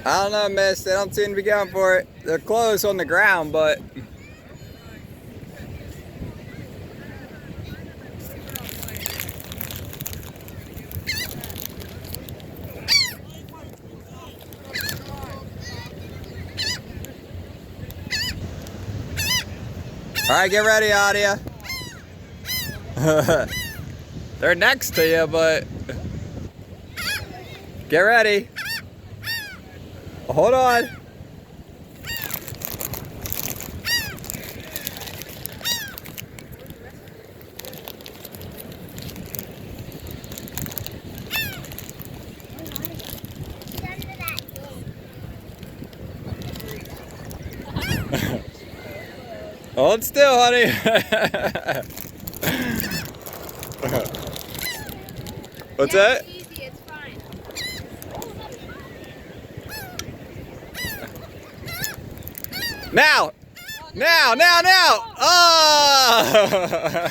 I don't know, miss. They don't seem to be going for it. They're close on the ground, but... All right, get ready, Adia. They're next to you, but... Get ready. Hold on. Hold still, honey. What's that? It's easy, it's fine. Now! Now! Now! Now! Oh!